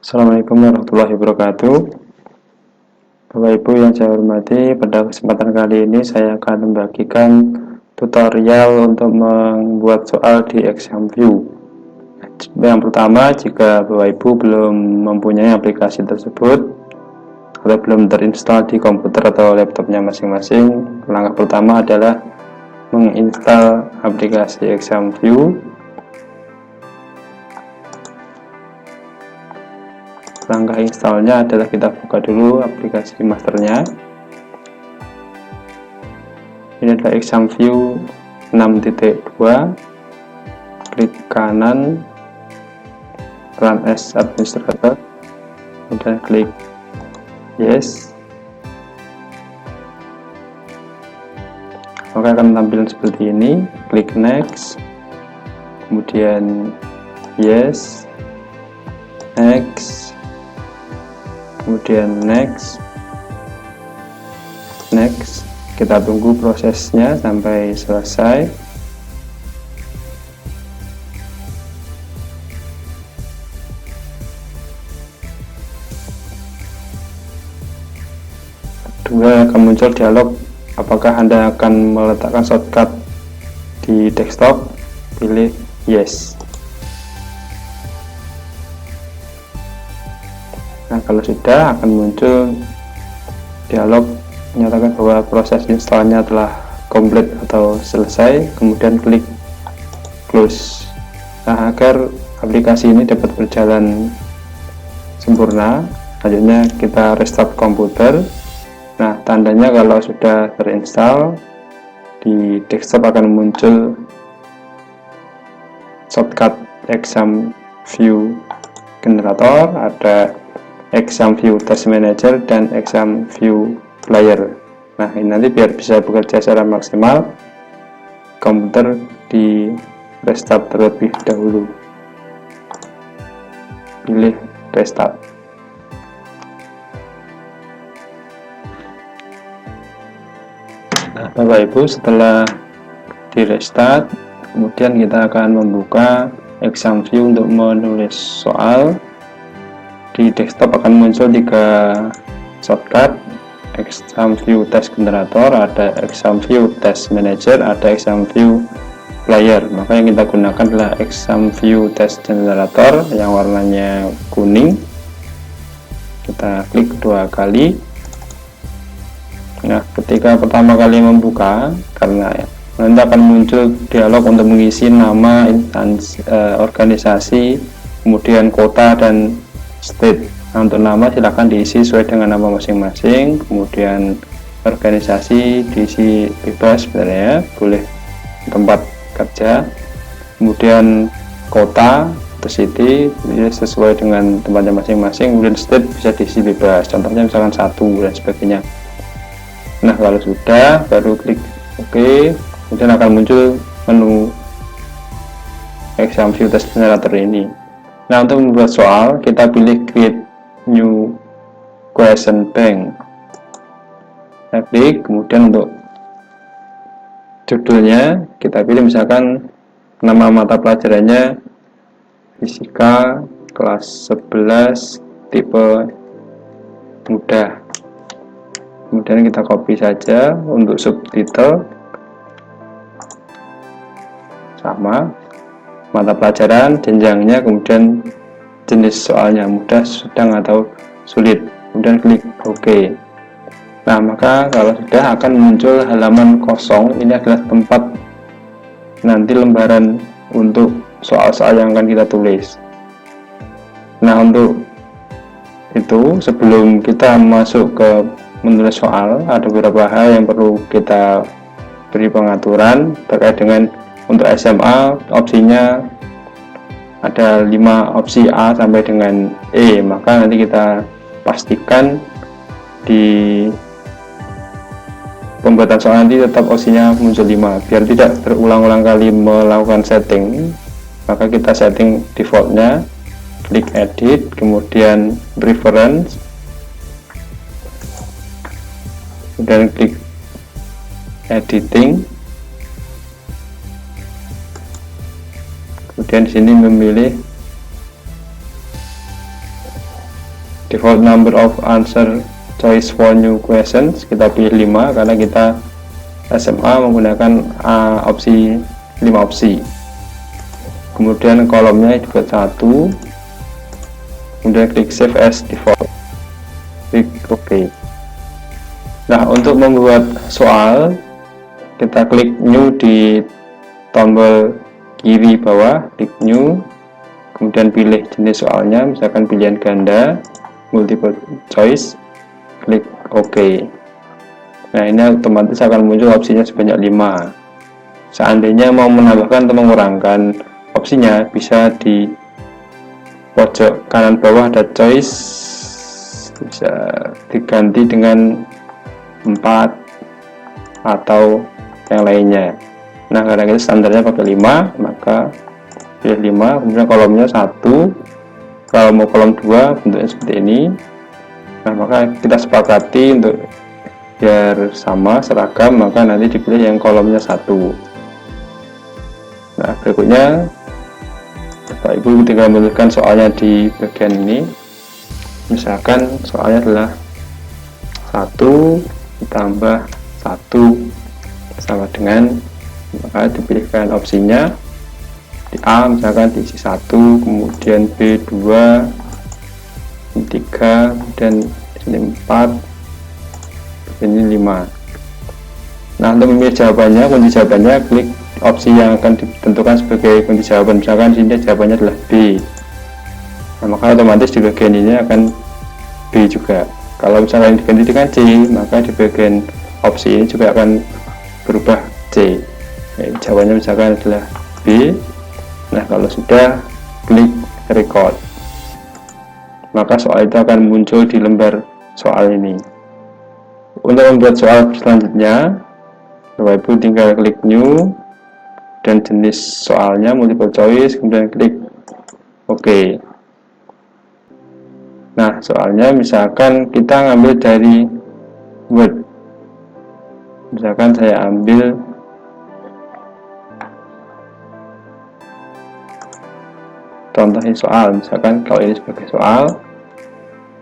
Assalamualaikum warahmatullahi wabarakatuh. Bapak Ibu yang saya hormati, pada kesempatan kali ini saya akan membagikan tutorial untuk membuat soal di ExamView. Yang pertama, jika Bapak Ibu belum mempunyai aplikasi tersebut atau belum terinstall di komputer atau laptopnya masing-masing, langkah pertama adalah menginstal aplikasi ExamView. Langkah installnya adalah kita buka dulu aplikasi masternya. Ini adalah ExamView 6.2. Klik kanan Run as Administrator, kemudian klik Yes. Maka akan tampil seperti ini. Klik Next, kemudian Yes, Next, kemudian next. Kita tunggu prosesnya sampai selesai. Kedua, akan muncul dialog apakah Anda akan meletakkan shortcut di desktop. Pilih yes. Nah, kalau sudah, akan muncul dialog menyatakan bahwa proses installnya telah komplit atau selesai, kemudian klik close. Nah, agar aplikasi ini dapat berjalan sempurna, selanjutnya kita restart komputer. Nah, tandanya kalau sudah terinstall, di desktop akan muncul shortcut ExamView generator, ada ExamView Test Manager dan ExamView Player. Nah, ini nanti biar bisa bekerja secara maksimal, komputer di restart terlebih dahulu. Pilih restart. Nah, Bapak Ibu, setelah di restart, kemudian kita akan membuka ExamView untuk menulis soal. Di desktop akan muncul 3 shortcut: ExamView Test Generator, ada ExamView Test Manager, ada ExamView Player. Maka yang kita gunakan adalah ExamView Test Generator yang warnanya kuning. Kita klik 2 kali. Nah, ketika pertama kali membuka, karena nanti akan muncul dialog untuk mengisi nama instansi, organisasi, kemudian kota dan state. Nah, untuk nama silahkan diisi sesuai dengan nama masing-masing, kemudian organisasi diisi bebas sebenarnya, boleh tempat kerja, kemudian kota atau city sesuai dengan tempatnya masing-masing, kemudian state bisa diisi bebas, contohnya misalkan 1 dan sebagainya. Nah, kalau sudah, baru klik OK, kemudian akan muncul menu ExamView Test Generator ini. Nah, untuk membuat soal, kita pilih Create New Question Bank. Kita klik, kemudian untuk judulnya, kita pilih misalkan nama mata pelajarannya Fisika kelas 11 tipe mudah. Kemudian kita copy saja. Untuk subtitle sama, mata pelajaran, jenjangnya, kemudian jenis soalnya mudah, sedang atau sulit, kemudian klik OK. Nah, maka kalau sudah akan muncul halaman kosong. Ini adalah tempat nanti lembaran untuk soal-soal yang akan kita tulis. Nah, untuk itu sebelum kita masuk ke menulis soal, ada beberapa hal yang perlu kita beri pengaturan terkait dengan untuk SMA. Opsinya ada 5 opsi A sampai dengan E, maka nanti kita pastikan di pembuatan soal nanti tetap opsinya muncul 5 biar tidak berulang-ulang kali melakukan setting. Maka kita setting defaultnya, klik edit, kemudian preference, kemudian klik editing, kemudian di sini memilih default number of answer choice for new questions, kita pilih 5 karena kita SMA menggunakan opsi 5 opsi. Kemudian kolomnya dibuat 1, kemudian klik save as default, klik OK. Nah, untuk membuat soal kita klik new di tombol kiri bawah, klik new, kemudian pilih jenis soalnya, misalkan pilihan ganda, multiple choice, klik OK. Nah, ini otomatis akan muncul opsinya sebanyak 5. Seandainya mau menambahkan atau mengurangkan opsinya, bisa di pojok kanan bawah ada choice, bisa diganti dengan 4 atau yang lainnya. Nah, karena kita standarnya pakai 5, maka pilih 5, kemudian kolomnya 1. Kalau mau kolom 2 bentuknya seperti ini. Nah, maka kita sepakati untuk biar sama seragam, maka nanti dipilih yang kolomnya 1. Nah, berikutnya Bapak Ibu ketika menuliskan soalnya di bagian ini, misalkan soalnya adalah 1 ditambah 1 sama dengan, maka dipilihkan opsinya di A misalkan diisi 1, kemudian B 2, 3, kemudian ini 4, ini 5. Nah, untuk memilih jawabannya, kunci jawabannya, klik opsi yang akan ditentukan sebagai kunci jawaban. Misalkan sini jawabannya adalah B, nah, maka otomatis di bagian ini akan B juga. Kalau misalnya diganti dengan C, maka di bagian opsi ini juga akan berubah C. Jawabannya misalkan adalah B. Nah, kalau sudah, klik record, maka soal itu akan muncul di lembar soal ini. Untuk membuat soal selanjutnya, Bapak Ibu tinggal klik new dan jenis soalnya multiple choice, kemudian klik OK. Nah, soalnya misalkan kita ngambil dari Word, misalkan saya ambil contohin soal, misalkan kalau ini sebagai soal,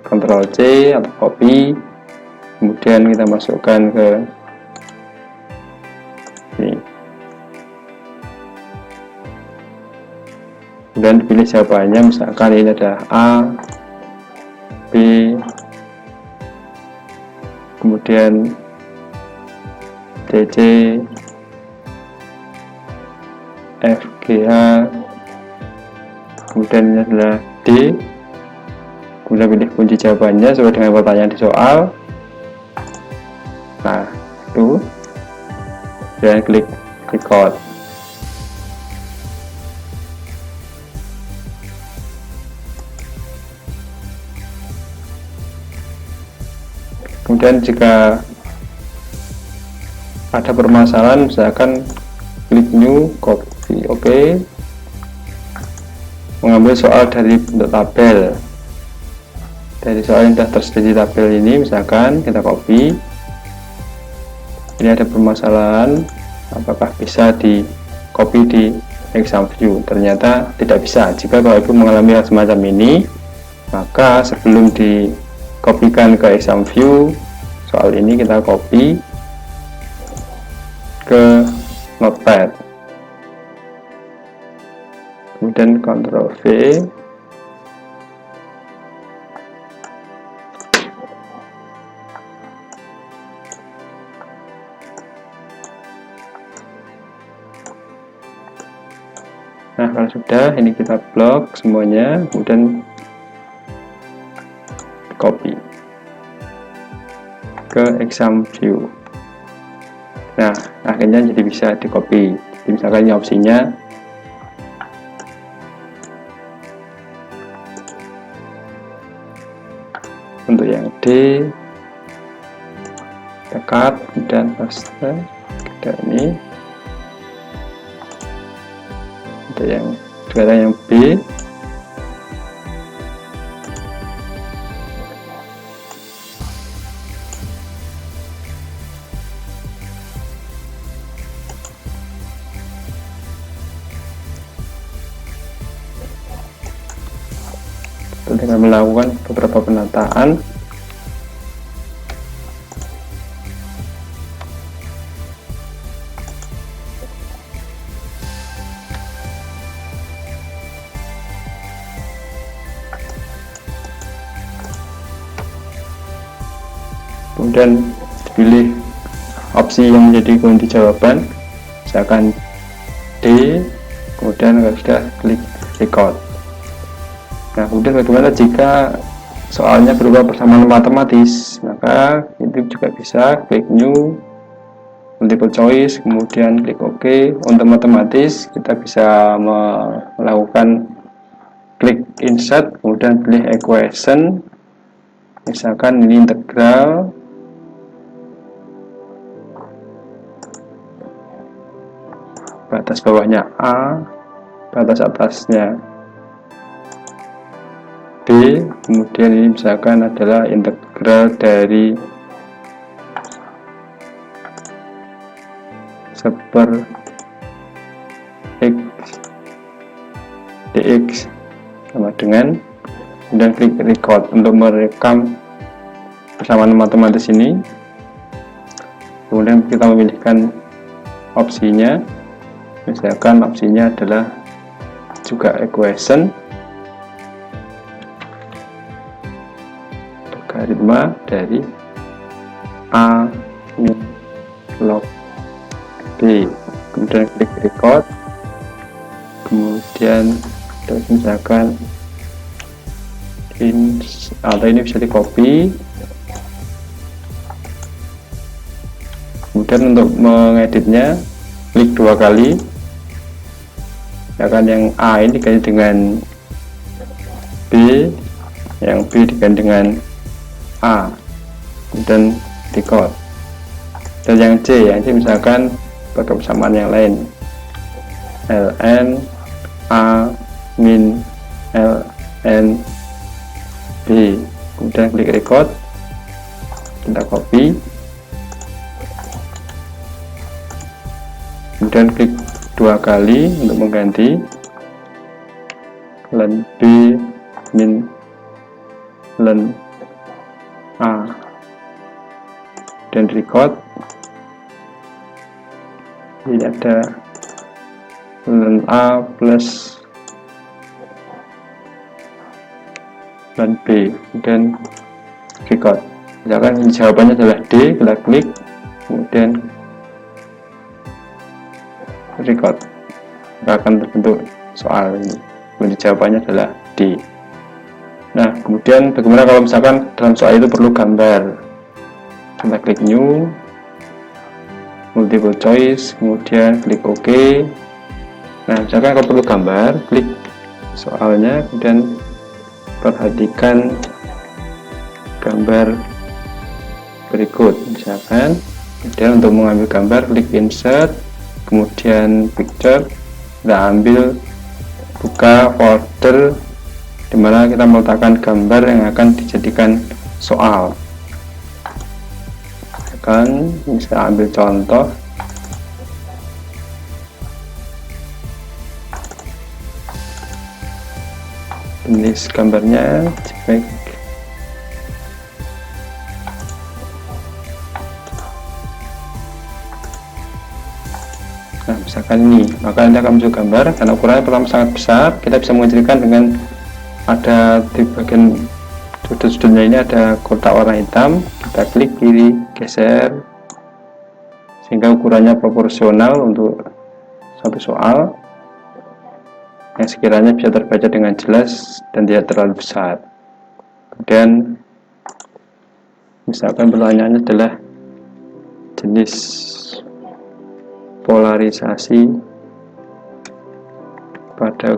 Ctrl C atau copy, kemudian kita masukkan ke ini, kemudian pilih jawabannya, misalkan ini ada A, B, kemudian DC, F, G, H, kemudian ini adalah D, kemudian pilih kunci jawabannya sesuai dengan pertanyaan di soal. Nah, itu, dan klik record. Kemudian jika ada permasalahan, misalkan klik new, copy, OK, mengambil soal dari bentuk tabel. Dari soal yang sudah tersedia di tabel ini, misalkan kita copy, ini ada permasalahan, apakah bisa di copy di exam view? Ternyata tidak bisa. Jika Bapak Ibu mengalami hal semacam ini, maka sebelum dikopikan ke exam view, soal ini kita copy ke notepad, kemudian Ctrl V, nah kalau sudah, ini kita blok semuanya, kemudian copy ke exam view. Nah, akhirnya jadi bisa di copy. Jadi misalkan ini opsinya, untuk yang D dekat, kemudian paste, kita ini untuk yang sekarang yang B, dengan melakukan beberapa penataan. Kemudian pilih opsi yang menjadi kunci jawaban, misalkan D, kemudian kalau sudah klik record. Nah, kemudian bagaimana jika soalnya berupa persamaan matematis? Maka itu juga bisa klik new, multiple choice, kemudian klik OK. Untuk matematis kita bisa melakukan klik insert, kemudian pilih equation, misalkan ini integral, batas bawahnya A, batas atasnya B, kemudian ini misalkan adalah integral dari 1/x dx sama dengan, kemudian klik record untuk merekam persamaan matematis ini. Kemudian kita memilihkan opsinya, misalkan opsinya adalah juga equation, logaritma dari A min log B, kemudian klik record, kemudian misalkan atau ini bisa di copy. Kemudian untuk mengeditnya klik 2 kali, misalkan yang A ini diganti dengan B, yang B diganti dengan A, kemudian record. Dan yang C misalkan pakai persamaan yang lain, ln A min ln B, kemudian klik record, kita copy, kemudian klik 2 kali untuk mengganti ln B min ln A, dan record. Ini ada ln A plus ln B, dan record. Misalkan jawabannya adalah D, kita klik, kemudian record, akan terbentuk soal ini. Kemudian jawabannya adalah D. Nah, kemudian bagaimana kalau misalkan dalam soal itu perlu gambar? Kita klik new, multiple choice, kemudian klik OK. Nah, misalkan kalau perlu gambar, klik soalnya, kemudian perhatikan gambar berikut. Misalkan, kemudian untuk mengambil gambar, klik insert, kemudian picture, kita ambil, buka folder dimana kita meletakkan gambar yang akan dijadikan soal. Akan bisa ambil contoh, jenis gambarnya JPEG. Nah, misalkan ini, maka nanti akan muncul gambar. Karena ukurannya pertama sangat besar, kita bisa mengecilkan dengan ada di bagian sudut-sudutnya ini ada kotak warna hitam, kita klik kiri, geser sehingga ukurannya proporsional untuk satu soal yang sekiranya bisa terbaca dengan jelas dan tidak terlalu besar. Kemudian misalkan pertanyaannya adalah jenis polarisasi pada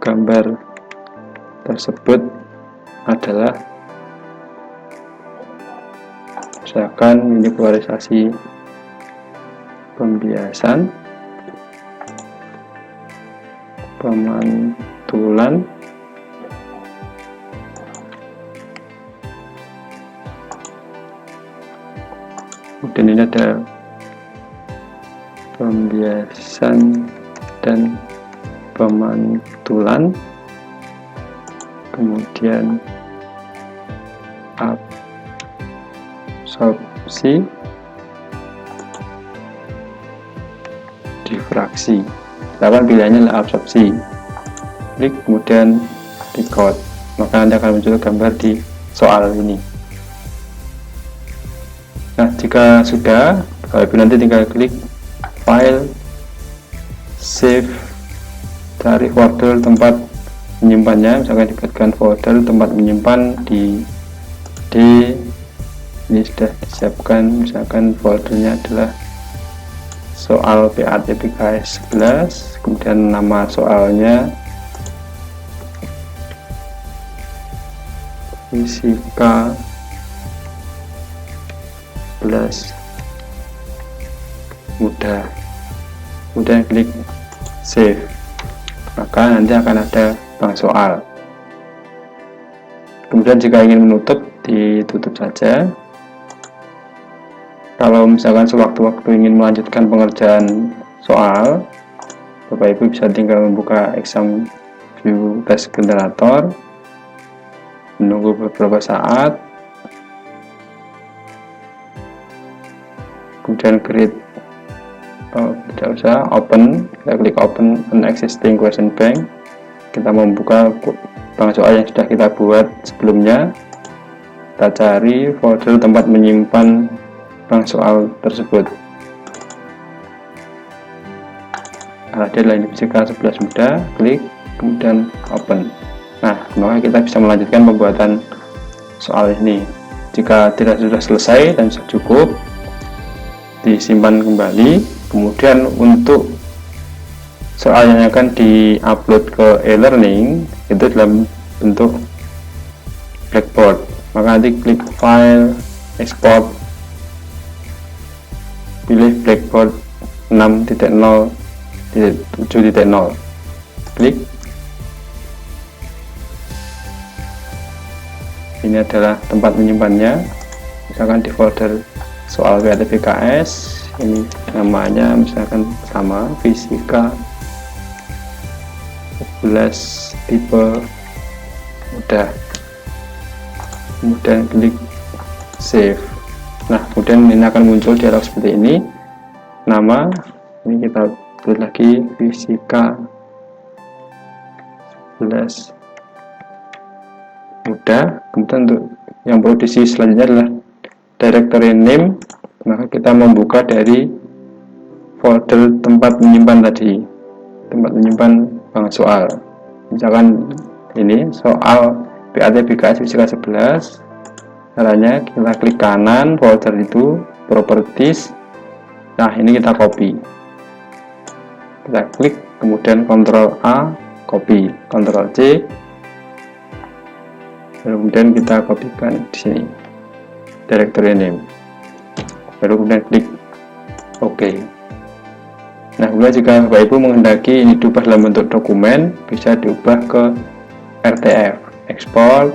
gambar tersebut adalah, misalkan ini polarisasi pembiasan, pemantulan, kemudian ini ada pembiasan dan pemantulan, kemudian absorpsi, difraksi. Kita pilihannya adalah absorpsi. Klik kemudian record, maka nanti akan muncul gambar di soal ini. Nah, jika sudah, nanti tinggal klik file, save, cari folder tempat menyimpannya, misalkan dibuatkan folder tempat menyimpan di D. Ini sudah disiapkan, misalkan foldernya adalah soal PAT PKS 11, kemudian nama soalnya fisika plus mudah, kemudian klik save, maka nanti akan ada bank soal. Kemudian jika ingin menutup, ditutup saja. Kalau misalkan sewaktu-waktu ingin melanjutkan pengerjaan soal, Bapak Ibu bisa tinggal membuka exam view test generator, menunggu beberapa saat, kemudian create, tidak usah, open, kita klik open an existing question bank. Kita membuka bank soal yang sudah kita buat sebelumnya. Kita cari folder tempat menyimpan bank soal tersebut. Dia adalah ini fisika 11 mudah, klik kemudian open. Nah, maka kita bisa melanjutkan pembuatan soal ini. Jika tidak sudah selesai dan sudah cukup, disimpan kembali. Kemudian untuk soal yang akan di-upload ke e-learning itu dalam bentuk Blackboard, maka nanti klik file, export, pilih Blackboard 6.0.7.0, klik. Ini adalah tempat menyimpannya, misalkan di folder soal PAT PKS, ini namanya misalkan sama, fisika 11 tipe mudah, kemudian klik save. Nah, kemudian ini akan muncul dialog seperti ini. Nama ini kita tulis lagi fisika 11 mudah. Kemudian untuk yang perlu diisi selanjutnya adalah directory name, maka kita membuka dari folder tempat menyimpan tadi, tempat menyimpan bank soal. Misalkan ini soal PAT PKS fisika 11. Caranya kita klik kanan folder itu, properties. Nah, ini kita copy. Kita klik, kemudian Ctrl A, copy, Ctrl C. Kemudian kita kopikan di sini directory name, baru kemudian klik OK. Nah, kemudian jika Bapak Ibu menghendaki ini diubah dalam bentuk dokumen, bisa diubah ke RTF, export,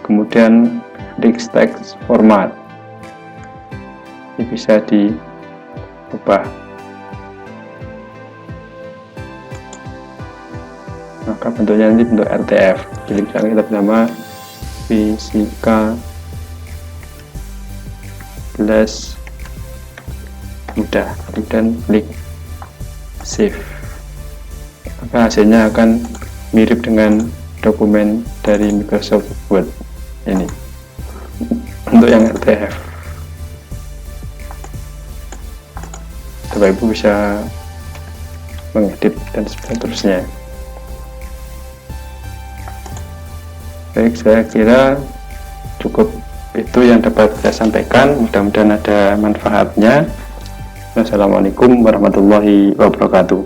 kemudian rich text format, ini bisa diubah. Maka bentuknya nanti bentuk RTF. Jadi misalnya kita bernama fisika plus mudah, kemudian klik save, maka hasilnya akan mirip dengan dokumen dari Microsoft Word ini untuk yang RTF. Bapak Ibu bisa mengedit dan seterusnya. Baik, saya kira cukup itu yang dapat saya sampaikan. Mudah-mudahan ada manfaatnya. Wassalamualaikum warahmatullahi wabarakatuh.